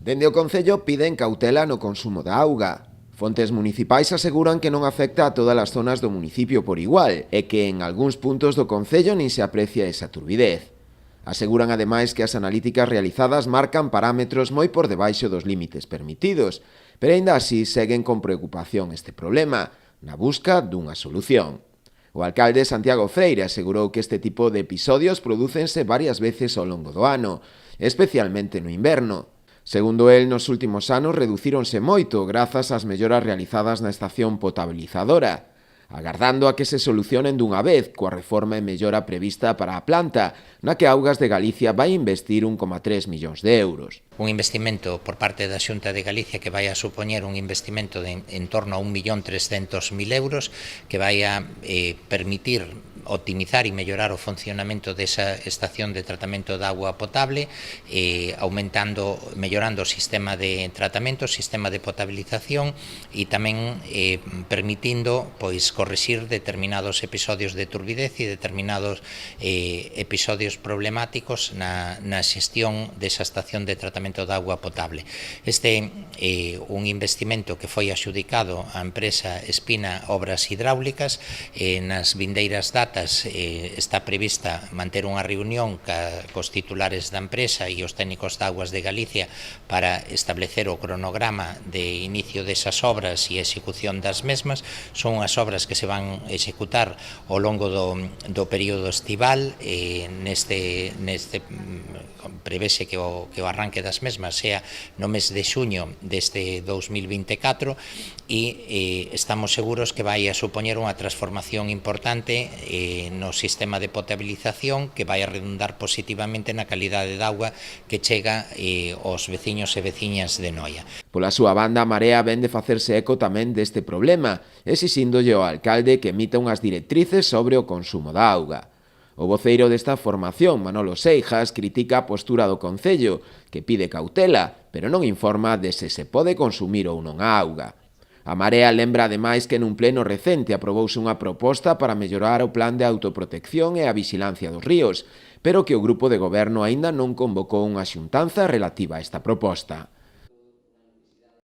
Dende o Concello piden cautela no consumo da auga. Fontes municipais aseguran que non afecta a todas as zonas do municipio por igual e que en algúns puntos do Concello nin se aprecia esa turbidez. Aseguran ademais que as analíticas realizadas marcan parámetros moi por debaixo dos límites permitidos, pero aínda así seguen con preocupación este problema, na busca dunha solución. O alcalde Santiago Freire asegurou que este tipo de episodios prodúcense varias veces ao longo do ano, especialmente no inverno. Segundo el, nos últimos anos reducíronse moito grazas ás melloras realizadas na estación potabilizadora, agardando a que se solucionen dunha vez coa reforma e mellora prevista para a planta, na que Augas de Galicia vai investir 1,3 millóns de euros. Un investimento por parte da Xunta de Galicia que vai a supoñer un investimento de en torno a 1.300.000 euros que vai a permitir optimizar e mellorar o funcionamento desa estación de tratamento de agua potable, mellorando o sistema de tratamento, o sistema de potabilización e tamén permitindo corrixir determinados episodios de turbidez e determinados episodios problemáticos na xestión desa estación de tratamento de agua potable. Este é un investimento que foi adxudicado á empresa Espina Obras Hidráulicas. Nas vindeiras datas está prevista manter unha reunión cos titulares da empresa e os técnicos de Augas de Galicia para establecer o cronograma de inicio desas obras e execución das mesmas. Son unhas obras que se van executar ao longo do período estival. Prevese que o arranque das mesmas sea no mes de xuño deste 2024 e estamos seguros que vai a supoñer unha transformación importante no sistema de potabilización que vai a redundar positivamente na calidade de auga que chega aos veciños e veciñas de Noia. Pola súa banda, a Marea vén de facerse eco tamén deste problema, exixíndolle ao alcalde que emita unhas directrices sobre o consumo da auga. O voceiro desta formación, Manolo Seijas, critica a postura do Concello, que pide cautela, pero non informa de se pode consumir ou non a auga. A Marea lembra ademais que nun pleno recente aprobouse unha proposta para mellorar o plan de autoprotección e a vixilancia dos ríos, pero que o grupo de goberno aínda non convocou unha xuntanza relativa a esta proposta.